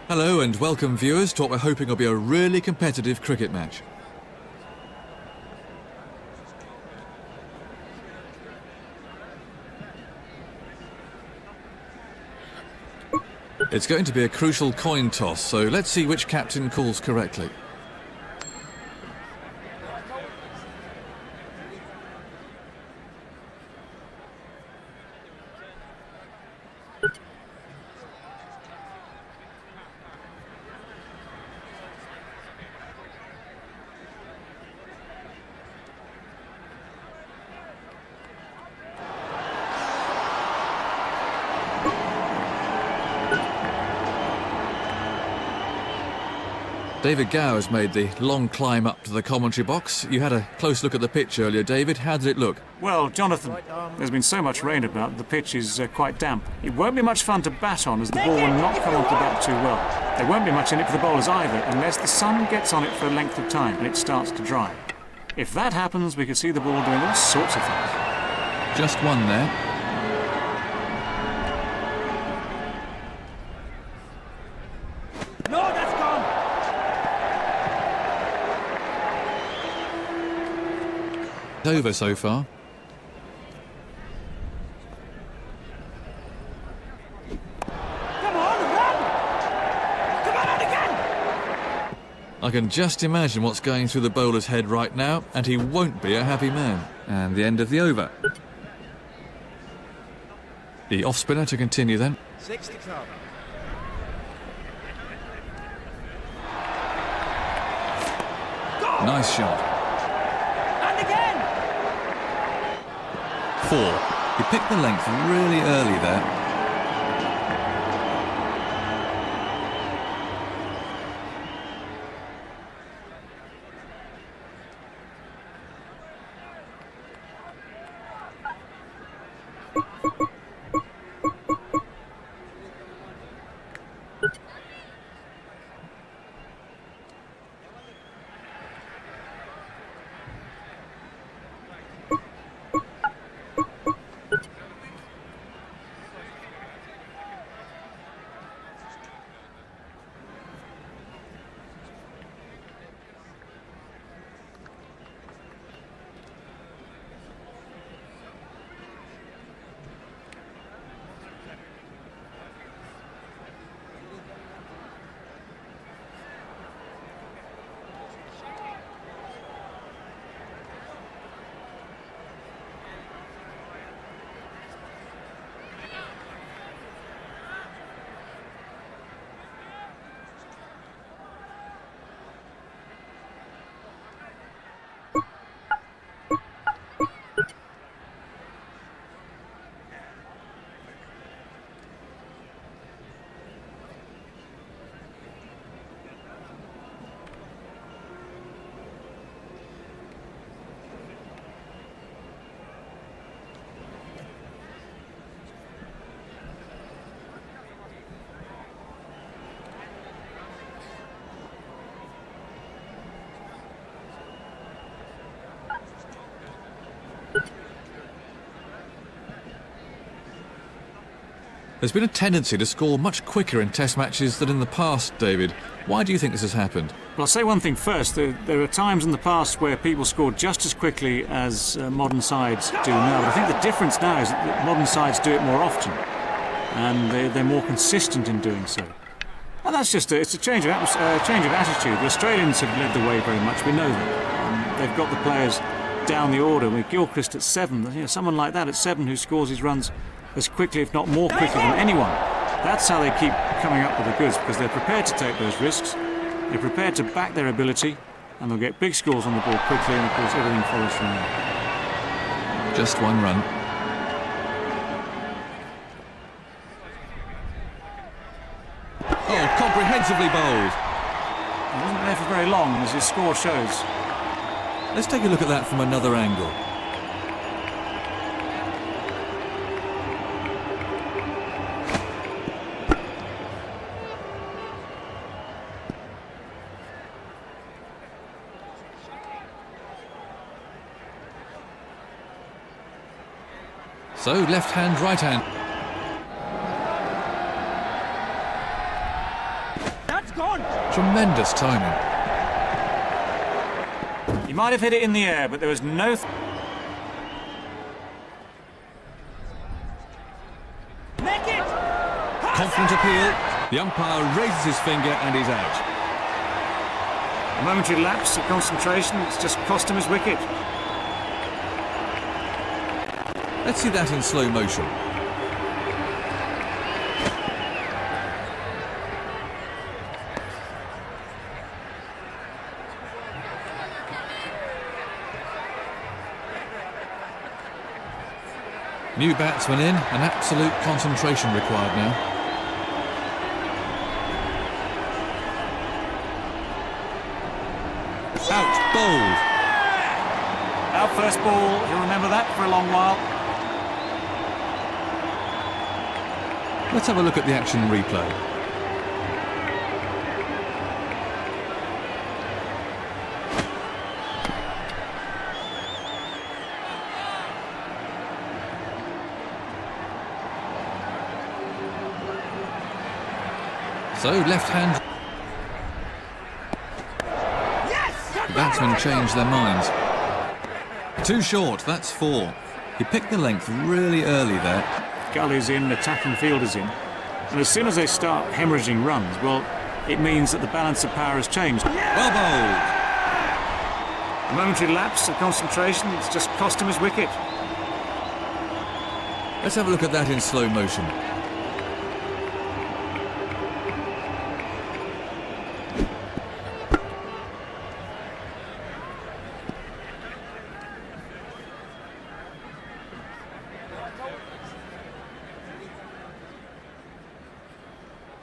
Hello and welcome viewers to what we're hoping will be a really competitive cricket match. It's going to be a crucial coin toss, so let's see which captain calls correctly. David Gow has made the long climb up to the commentary box. You had a close look at the pitch earlier, David. How did it look? Well, Jonathan, there's been so much rain about, the pitch is quite damp. It won't be much fun to bat on, as the ball will not come onto the bat too well. There won't be much in it for the bowlers either, unless the sun gets on it for a length of time and it starts to dry. If that happens, we could see the ball doing all sorts of things. Just one there. No, that's gone! Over so far. Come on, run! Come on, again! I can just imagine what's going through the bowler's head right now, and he won't be a happy man. And the end of the over. The off-spinner to continue then. 6 to come. Nice shot. And again! 4. He picked the length really early there. There's been a tendency to score much quicker in Test matches than in the past, David. Why do you think this has happened? Well, I'll say one thing first. There are times in the past where people scored just as quickly as modern sides do now. But I think the difference now is that modern sides do it more often. And they're more consistent in doing so. And that's just it's a change of attitude. The Australians have led the way very much. We know that. They've got the players down the order. With Gilchrist at 7, someone like that at 7 who scores his runs as quickly, if not more quickly than anyone. That's how they keep coming up with the goods, because they're prepared to take those risks, they're prepared to back their ability, and they'll get big scores on the ball quickly, and of course everything follows from there. Just one run. Oh, comprehensively bowled. He wasn't there for very long, as his score shows. Let's take a look at that from another angle. So, left hand, right hand. Tremendous timing. He might have hit it in the air, but there was no... Make it! Confident appeal. The umpire raises his finger and he's out. A momentary lapse of concentration, it's just cost him his wicket. Let's see that in slow motion. New batsman in, and absolute concentration required now. Out, bowled. Our first ball, he'll remember that for a long while. Let's have a look at the action replay. So, left hand. The batsmen changed their minds. Too short, that's 4. He picked the length really early there. Gully's in, attacking fielders in. And as soon as they start hemorrhaging runs, well, it means that the balance of power has changed. Well bowled. A momentary lapse of concentration, it's just cost him his wicket. Let's have a look at that in slow motion.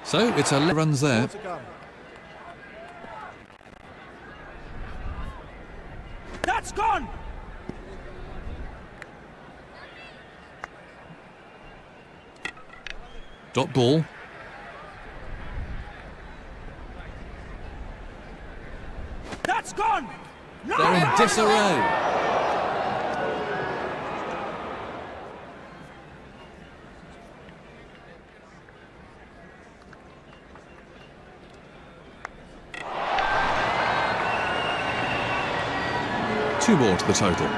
So, it's 11 runs there. That's gone! Dot ball. That's gone! No! They're in disarray. Two more to the total.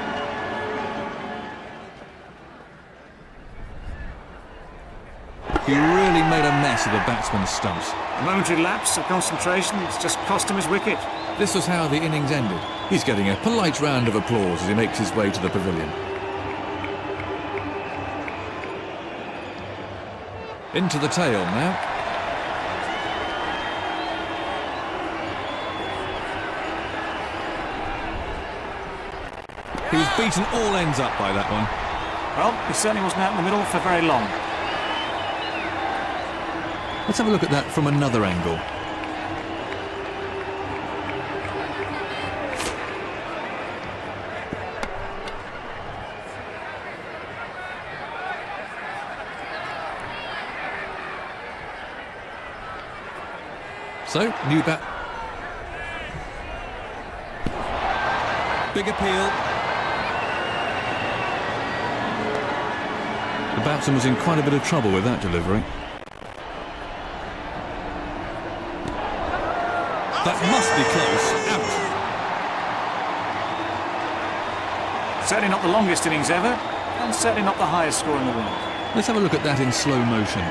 He really made a mess of the batsman's stumps. A momentary lapse of concentration, it's just cost him his wicket. This was how the innings ended. He's getting a polite round of applause as he makes his way to the pavilion. Into the tail now. He was beaten all ends up by that one. Well, he certainly wasn't out in the middle for very long. Let's have a look at that from another angle. So, new bat. Big appeal. The batsman was in quite a bit of trouble with that delivery. That must be close. Out. Certainly not the longest innings ever, and certainly not the highest score in the world. Let's have a look at that in slow motion.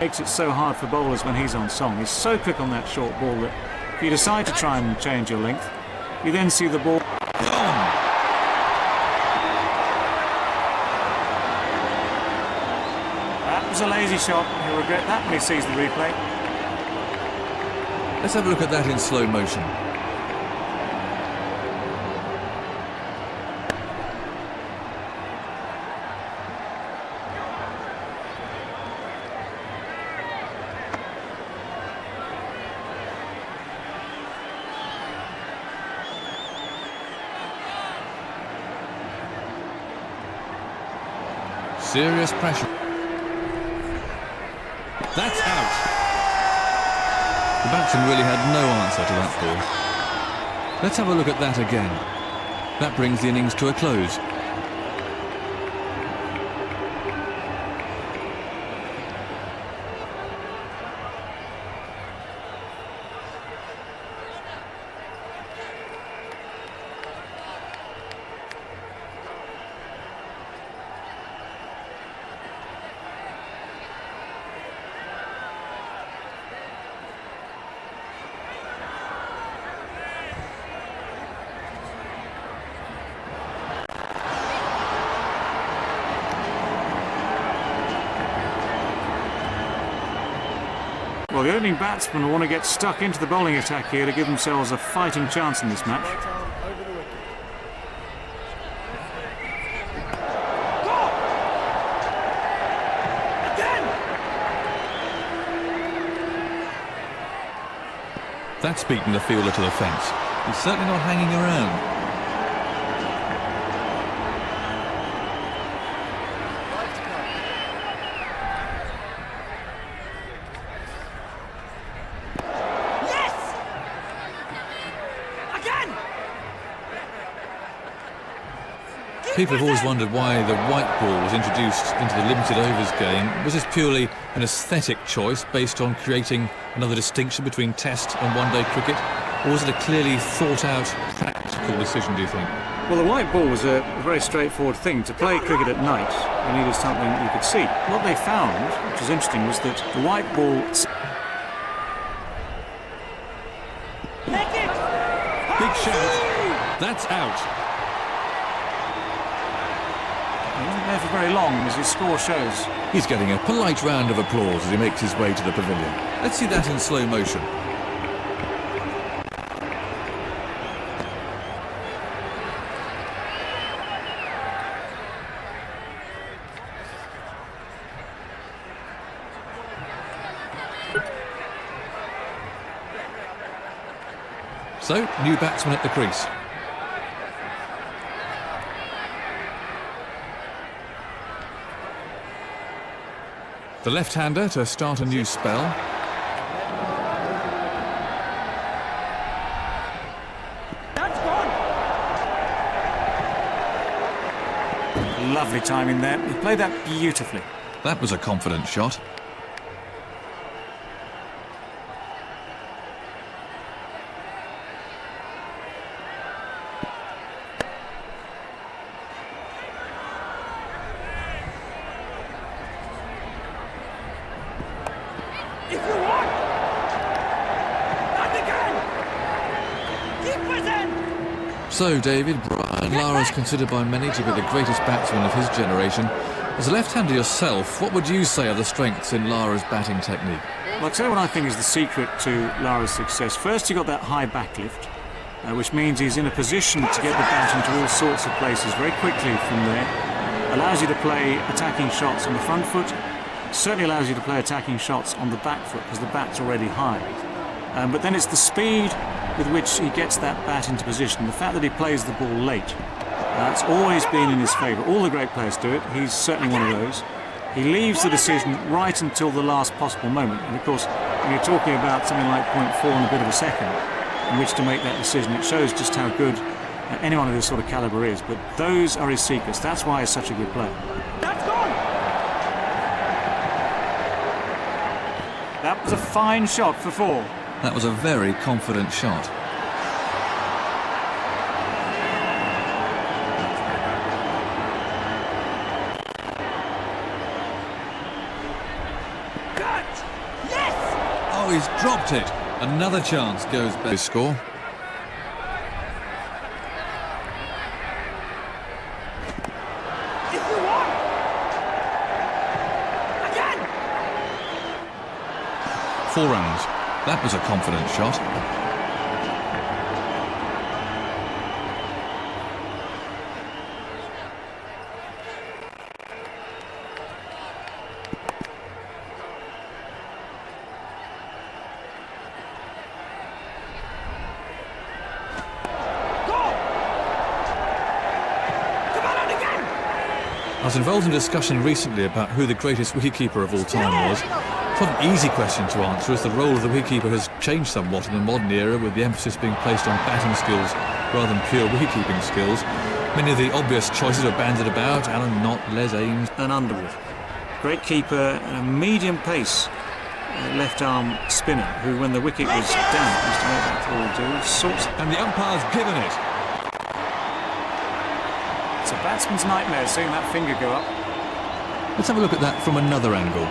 Makes it so hard for bowlers when he's on song. He's so quick on that short ball that if you decide to try and change your length, you then see the ball. That was a lazy shot. He'll regret that when he sees the replay. Let's have a look at that in slow motion. Serious pressure. That's out. The batsman really had no answer to that ball. Let's have a look at that again. That brings the innings to a close. Well, the opening batsmen will want to get stuck into the bowling attack here to give themselves a fighting chance in this match. Go! Again! That's beaten the fielder to the fence. He's certainly not hanging around. Yes! Again! People have always wondered why the white ball was introduced into the limited overs game. Was this purely an aesthetic choice based on creating another distinction between Test and one-day cricket? Or was it a clearly thought-out, practical decision, do you think? Well, the white ball was a very straightforward thing. To play cricket at night, you needed something you could see. What they found, which was interesting, was that the white ball... Make it! Big shout. That's out. He wasn't there for very long, as his score shows. He's getting a polite round of applause as he makes his way to the pavilion. Let's see that in slow motion. So, new batsman at the crease. The left-hander to start a new spell. That's gone! Lovely timing there. He played that beautifully. That was a confident shot. If you want! And again! Keep us in! So, David, Brian Lara is considered by many to be the greatest batsman of his generation. As a left-hander yourself, what would you say are the strengths in Lara's batting technique? Well, I'll tell you what I think is the secret to Lara's success. First, he got that high backlift, which means he's in a position to get the bat into all sorts of places very quickly from there. Allows you to play attacking shots on the front foot. Certainly allows you to play attacking shots on the back foot because the bat's already high. But then it's the speed with which he gets that bat into position, the fact that he plays the ball late. That's always been in his favour. All the great players do it. He's certainly one of those. He leaves the decision right until the last possible moment. And of course, when you're talking about something like 0.4 and a bit of a second in which to make that decision, it shows just how good anyone of this sort of calibre is. But those are his secrets. That's why he's such a good player. That's gone! That was a fine shot for 4. That was a very confident shot. Catch! Yes! Oh, he's dropped it. Another chance goes back. Score. If you want! Again! 4 runs. That was a confident shot. I was involved in a discussion recently about who the greatest wicketkeeper of all time was. It's not an easy question to answer, as the role of the wicketkeeper has changed somewhat in the modern era, with the emphasis being placed on batting skills rather than pure wicketkeeping skills. Many of the obvious choices are bandied about: Alan Knott, Les Ames and Underwood. Great keeper and a medium pace left arm spinner who, when the wicket was down, used to make that ball do all sorts. and the umpire's given it. It's a batsman's nightmare seeing that finger go up. Let's have a look at that from another angle.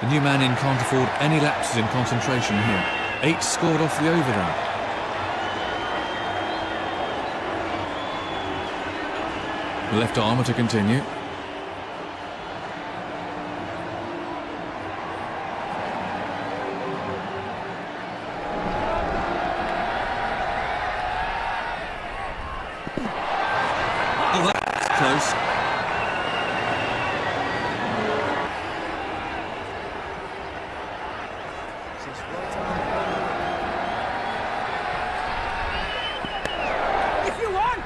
The new man in can't afford any lapses in concentration here. 8 scored off the over then. The left armour to continue. Oh, that's close. If you want!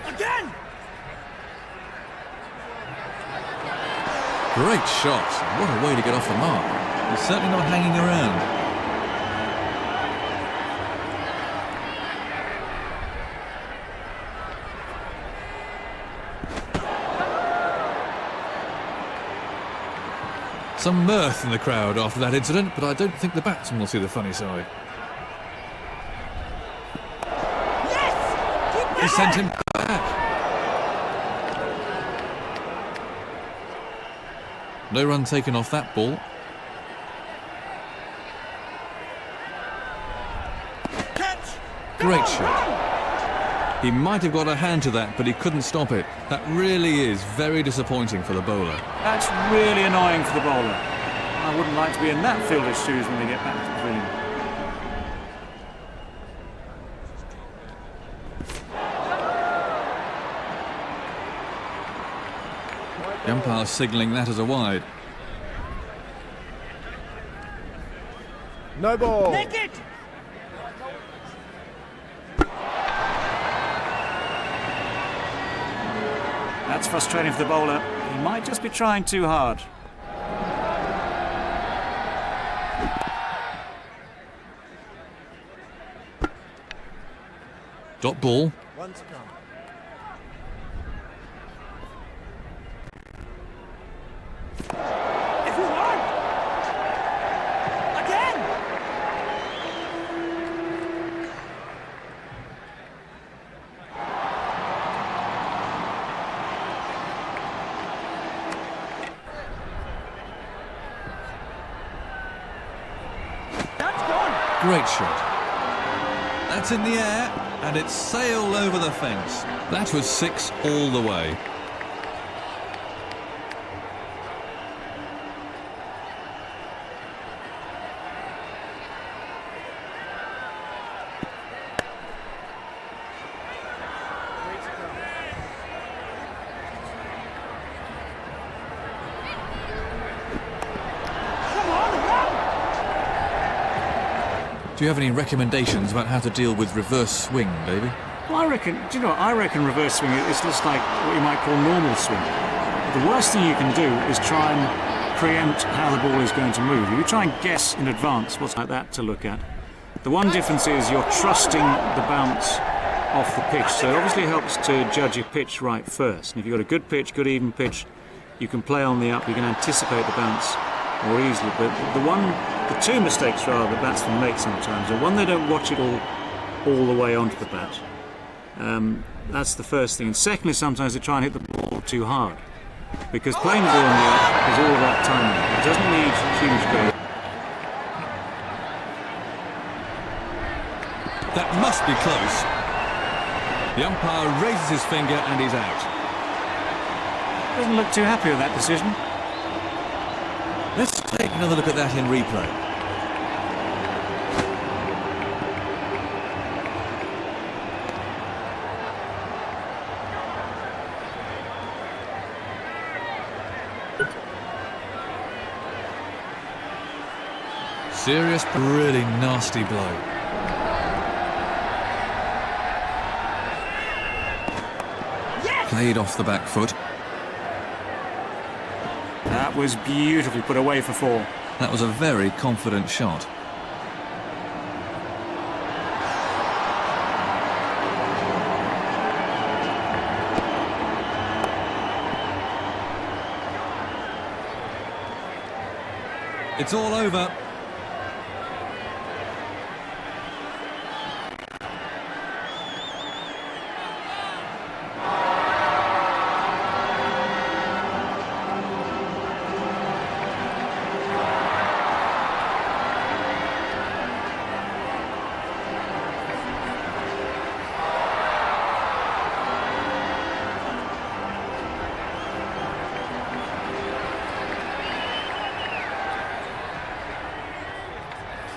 Again! Great shot. What a way to get off the mark. He's certainly not hanging around. Some mirth in the crowd after that incident, but I don't think the batsman will see the funny side. Yes! Keep He sent him going! back. No run taken off that ball. Catch! Great Go, shot. run! He might have got a hand to that, but he couldn't stop it. That really is very disappointing for the bowler. That's really annoying for the bowler. I wouldn't like to be in that fielder's shoes when they get back to the pavilion. The umpire signalling that as a wide. No ball. Make it! That's frustrating for the bowler. He might just be trying too hard. Dot ball. One to come. If you want! Again! That's gone! Great shot. That's in the air, and it's sailed over the fence. That was 6 all the way. Come on, run! Do you have any recommendations about how to deal with reverse swing, Davey? Well, I reckon reverse swing is just like what you might call normal swing. The worst thing you can do is try and preempt how the ball is going to move. If you try and guess in advance what's like that to look at. The one difference is you're trusting the bounce off the pitch, so it obviously helps to judge your pitch right first. And if you've got a good pitch, good even pitch, you can play on the up, you can anticipate the bounce more easily. But the two mistakes rather the batsmen make sometimes are one, they don't watch it all the way onto the bat. That's the first thing. And secondly, sometimes they try and hit the ball too hard, because playing the ball on the up is all about timing. It doesn't need huge grade. That must be close. The umpire raises his finger and he's out. Doesn't look too happy with that decision. Let's take another look at that in replay. Serious, really nasty blow. Yes! Played off the back foot. That was beautifully put away for 4. That was a very confident shot. It's all over.